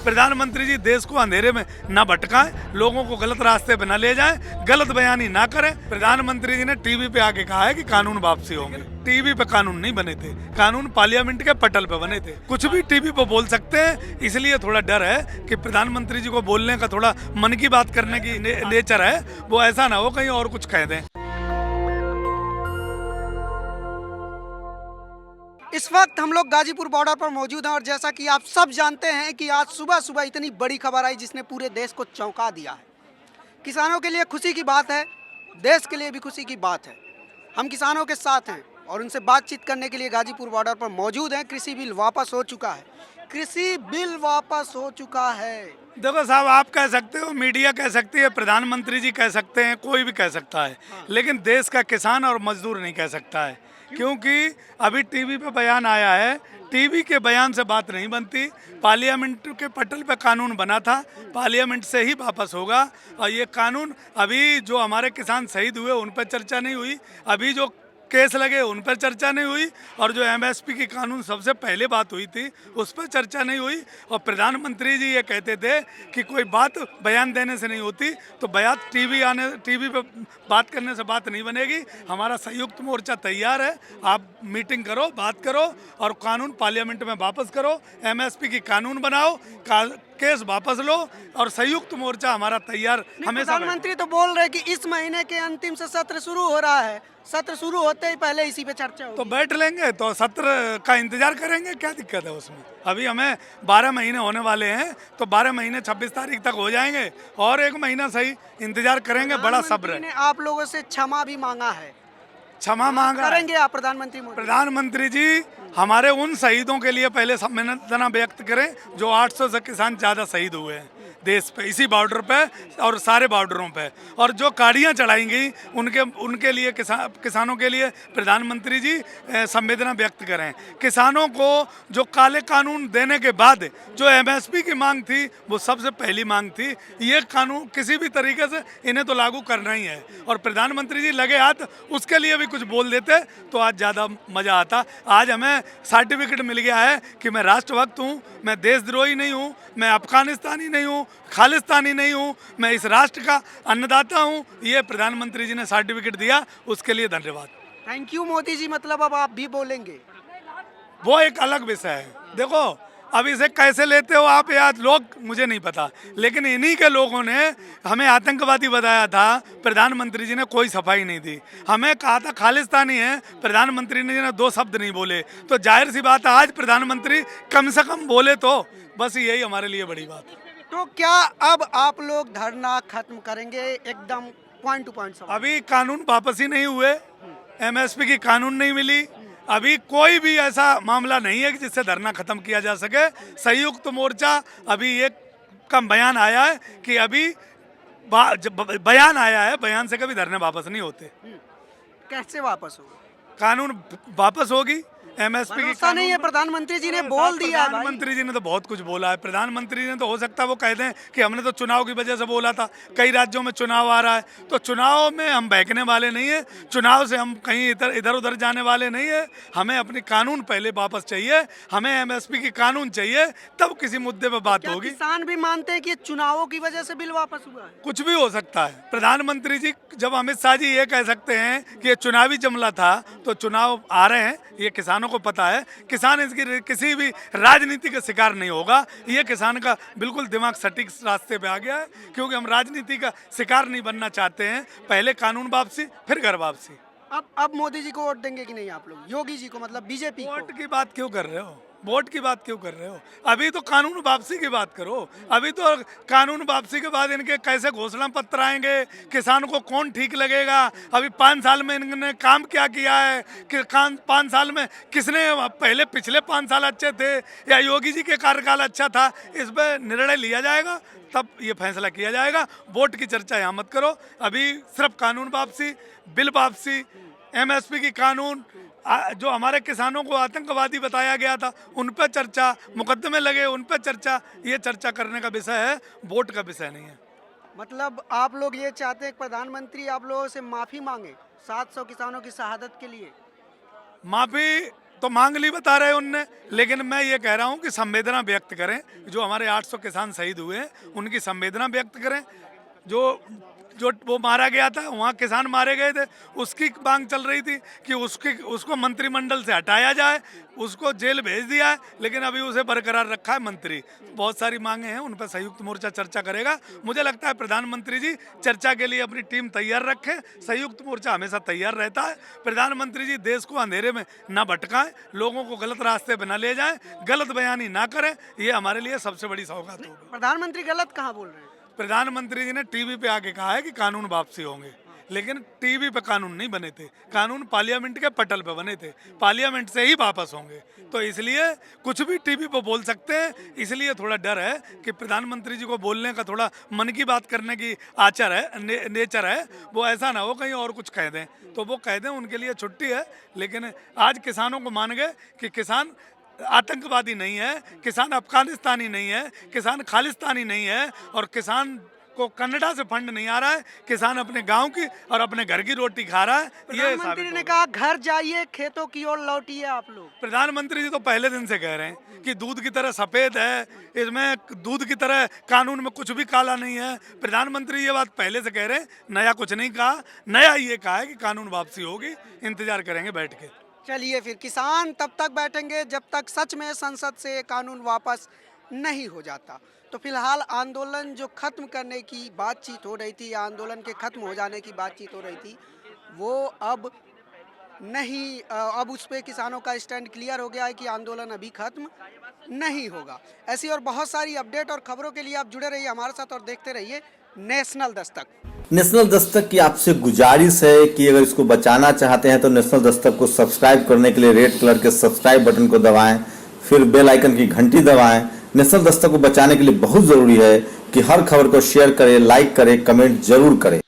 प्रधानमंत्री जी देश को अंधेरे में ना भटकाएं, लोगों को गलत रास्ते पे ना ले जाएं, गलत बयानी ना करें। प्रधानमंत्री जी ने टीवी पे आके कहा है कि कानून वापसी होंगे। टीवी पे कानून नहीं बने थे, कानून पार्लियामेंट के पटल पे बने थे। कुछ भी टीवी पे बोल सकते हैं, इसलिए थोड़ा डर है कि प्रधानमंत्री जी को बोलने का थोड़ा मन की बात करने की नेचर है, वो ऐसा ना हो कहीं और कुछ कह दें। इस वक्त हम लोग गाजीपुर बॉर्डर पर मौजूद हैं और जैसा कि आप सब जानते हैं कि आज सुबह सुबह इतनी बड़ी खबर आई जिसने पूरे देश को चौंका दिया है। किसानों के लिए खुशी की बात है, देश के लिए भी खुशी की बात है। हम किसानों के साथ हैं और उनसे बातचीत करने के लिए गाजीपुर बॉर्डर पर मौजूद हैं। कृषि बिल वापस हो चुका है, कृषि बिल वापस हो चुका है। देखो साहब, आप कह सकते हो, मीडिया कह सकती है, प्रधानमंत्री जी कह सकते हैं, कोई भी कह सकता है, लेकिन देश का किसान और मजदूर नहीं कह सकता है। क्योंकि अभी टीवी पे बयान आया है, टीवी के बयान से बात नहीं बनती। पार्लियामेंट के पटल पे कानून बना था, पार्लियामेंट से ही वापस होगा। और ये कानून अभी जो हमारे किसान शहीद हुए उन पर चर्चा नहीं हुई, अभी जो केस लगे उन पर चर्चा नहीं हुई, और जो एमएसपी की कानून सबसे पहले बात हुई थी उस पर चर्चा नहीं हुई। और प्रधानमंत्री जी ये कहते थे कि कोई बात बयान देने से नहीं होती, तो बयान टीवी पे बात करने से बात नहीं बनेगी। हमारा संयुक्त मोर्चा तैयार है, आप मीटिंग करो, बात करो और कानून पार्लियामेंट में वापस करो, एमएसपी की कानून बनाओ, केस वापस लो, और संयुक्त मोर्चा हमारा तैयार हमेशा। प्रधानमंत्री तो बोल रहे कि इस महीने के अंतिम से सत्र शुरू हो रहा है, सत्र शुरू होते ही पहले इसी पे चर्चा होगी। तो बैठ लेंगे, तो सत्र का इंतजार करेंगे, क्या दिक्कत है उसमें। अभी हमें 12 महीने होने वाले हैं, तो 12 महीने 26 तारीख तक हो जाएंगे, और एक महीना सही इंतजार करेंगे, बड़ा सब्र है। आप लोगों से क्षमा भी मांगा है, क्षमा मांगा करेंगे आप प्रधानमंत्री मोदी? प्रधानमंत्री जी हमारे उन शहीदों के लिए पहले संवेदना व्यक्त करें जो 800 से किसान ज़्यादा शहीद हुए हैं देश पे, इसी बॉर्डर पे और सारे बॉर्डरों पे, और जो गाड़ियाँ चढ़ाएंगी उनके लिए किसानों के लिए प्रधानमंत्री जी संवेदना व्यक्त करें। किसानों को जो काले कानून देने के बाद जो एमएसपी की मांग थी वो सबसे पहली मांग थी, ये कानून किसी भी तरीके से इन्हें तो लागू करना ही है। और प्रधानमंत्री जी लगे हाथ उसके लिए भी कुछ बोल देते तो आज ज़्यादा मज़ा आता। आज हमें सर्टिफिकेट मिल गया है कि मैं राष्ट्रभक्त हूँ, मैं देशद्रोही नहीं हूँ, मैं अफगानिस्तानी नहीं हूँ, खालिस्तानी नहीं हूँ, मैं इस राष्ट्र का अन्नदाता हूँ। ये प्रधानमंत्री जी ने सर्टिफिकेट दिया, उसके लिए धन्यवाद। Thank you Modi ji. मतलब अब आप भी बोलेंगे? वो एक अलग विषय है। देखो अब इसे कैसे लेते हो आप या लोग, मुझे नहीं पता, लेकिन इन्हीं के लोगों ने हमें आतंकवादी बताया था, प्रधानमंत्री जी ने कोई सफाई नहीं दी। हमें कहा था खालिस्तानी है, प्रधानमंत्री जी ने 2 शब्द नहीं बोले। तो जाहिर सी बात है आज प्रधानमंत्री कम से कम बोले, तो बस यही हमारे लिए बड़ी बात है। तो क्या अब आप लोग धरना खत्म करेंगे? एकदम पॉइंट टू पॉइंट सवाल। अभी कानून वापस ही नहीं हुए, एमएसपी की कानून नहीं मिली, अभी कोई भी ऐसा मामला नहीं है कि जिससे धरना खत्म किया जा सके। संयुक्त मोर्चा अभी एक का बयान आया है कि अभी बयान आया है, बयान से कभी धरने वापस नहीं होते। कैसे वापस होगा? कानून वापस होगी, एमएसपी की ऐसा नहीं है, प्रधानमंत्री जी ने बोल दिया है। प्रधानमंत्री जी ने तो बहुत कुछ बोला है। प्रधानमंत्री जी ने तो हो सकता है वो कह दें कि हमने तो चुनाव की वजह से बोला था, कई राज्यों में चुनाव आ रहा है, तो चुनाव में हम बहकने वाले नहीं है, चुनाव से हम कहीं इधर उधर जाने वाले नहीं है। हमें अपनी कानून पहले वापस चाहिए, हमें एमएसपी की कानून चाहिए, तब किसी मुद्दे पर बात होगी। किसान भी मानते हैं कि चुनावों की वजह से बिल वापस हुआ है? कुछ भी हो सकता है। प्रधानमंत्री जी जब अमित शाह जी ये कह सकते हैं कि ये चुनावी जमला था, तो चुनाव आ रहे हैं, ये किसानों को पता है। किसान इसकी किसी भी राजनीति का शिकार नहीं होगा। ये किसान का बिल्कुल दिमाग सटीक रास्ते पे आ गया है, क्योंकि हम राजनीति का शिकार नहीं बनना चाहते हैं। पहले कानून वापसी, फिर घर वापसी। अब मोदी जी को वोट देंगे कि नहीं आप लोग? योगी जी को, मतलब बीजेपी को? वोट की बात क्यों कर रहे हो? वोट की बात क्यों कर रहे हो? अभी तो कानून वापसी की बात करो। अभी तो कानून वापसी के बाद इनके कैसे घोषणा पत्र आएंगे, किसान को कौन ठीक लगेगा, अभी 5 साल में इन्होंने काम क्या किया है, कि 5 साल में किसने, पहले पिछले 5 साल अच्छे थे या योगी जी के कार्यकाल अच्छा था, इस पर निर्णय लिया जाएगा, तब ये फैसला किया जाएगा। वोट की चर्चा यहाँ मत करो। अभी सिर्फ कानून वापसी, बिल वापसी, एमएसपी की कानून, जो हमारे किसानों को आतंकवादी बताया गया था उन पर चर्चा, मुकदमे लगे उन पर चर्चा, ये चर्चा करने का विषय है, वोट का विषय नहीं है। मतलब आप लोग ये चाहते हैं कि प्रधानमंत्री आप लोगों से माफी मांगे 700 किसानों की शहादत के लिए? माफी तो मांग ली बता रहे उनने, लेकिन मैं ये कह रहा हूँ कि संवेदना व्यक्त करें। जो हमारे 800 किसान शहीद हुए हैं उनकी संवेदना व्यक्त करें। जो वो मारा गया था, वहाँ किसान मारे गए थे, उसकी मांग चल रही थी कि उसको मंत्रिमंडल से हटाया जाए, उसको जेल भेज दिया है, लेकिन अभी उसे बरकरार रखा है मंत्री। बहुत सारी मांगे हैं, उन पर संयुक्त मोर्चा चर्चा करेगा। मुझे लगता है प्रधानमंत्री जी चर्चा के लिए अपनी टीम तैयार रखें। संयुक्त मोर्चा हमेशा तैयार रहता है। प्रधानमंत्री जी देश को अंधेरे में ना भटकाएं, लोगों को गलत रास्ते पर न ले जाएं, गलत बयानी ना करें। ये हमारे लिए सबसे बड़ी सौगात होगी। प्रधानमंत्री गलत कहाँ बोल रहे हैं? प्रधानमंत्री जी ने टीवी पे आके कहा है कि कानून वापसी होंगे, लेकिन टीवी पे कानून नहीं बने थे, कानून पार्लियामेंट के पटल पे बने थे, पार्लियामेंट से ही वापस होंगे। तो इसलिए कुछ भी टीवी पे बोल सकते हैं, इसलिए थोड़ा डर है कि प्रधानमंत्री जी को बोलने का थोड़ा मन की बात करने की आचर है, नेचर है, वो ऐसा ना हो कहीं और कुछ कह दें। तो वो कह दें, उनके लिए छुट्टी है। लेकिन आज किसानों को मान गए कि किसान आतंकवादी नहीं है, किसान अफगानिस्तानी नहीं है, किसान खालिस्तानी नहीं है, और किसान को कनाडा से फंड नहीं आ रहा है। किसान अपने गांव की और अपने घर की रोटी खा रहा है। ये प्रधानमंत्री ने कहा घर जाइए, खेतों की ओर लौटिए आप लोग। प्रधानमंत्री जी तो पहले दिन से कह रहे हैं कि दूध की तरह सफेद है, इसमें दूध की तरह कानून में कुछ भी काला नहीं है। प्रधानमंत्री ये बात पहले से कह रहे हैं, नया कुछ नहीं कहा। नया ये कहा है कि कानून वापसी होगी, इंतजार करेंगे बैठ के। चलिए फिर, किसान तब तक बैठेंगे जब तक सच में संसद से कानून वापस नहीं हो जाता। तो फिलहाल आंदोलन जो खत्म करने की बातचीत हो रही थी, या आंदोलन के खत्म हो जाने की बातचीत हो रही थी, वो अब नहीं, अब उस पर किसानों का स्टैंड क्लियर हो गया है कि आंदोलन अभी खत्म नहीं होगा। ऐसी और बहुत सारी अपडेट और खबरों के लिए आप जुड़े रहिए हमारे साथ और देखते रहिए नेशनल दस्तक। नेशनल दस्तक की आपसे गुजारिश है कि अगर इसको बचाना चाहते हैं तो नेशनल दस्तक को सब्सक्राइब करने के लिए रेड कलर के सब्सक्राइब बटन को दबाएं, फिर बेल आइकन की घंटी दबाएं। नेशनल दस्तक को बचाने के लिए बहुत जरूरी है कि हर खबर को शेयर करें, लाइक करें, कमेंट जरूर करें।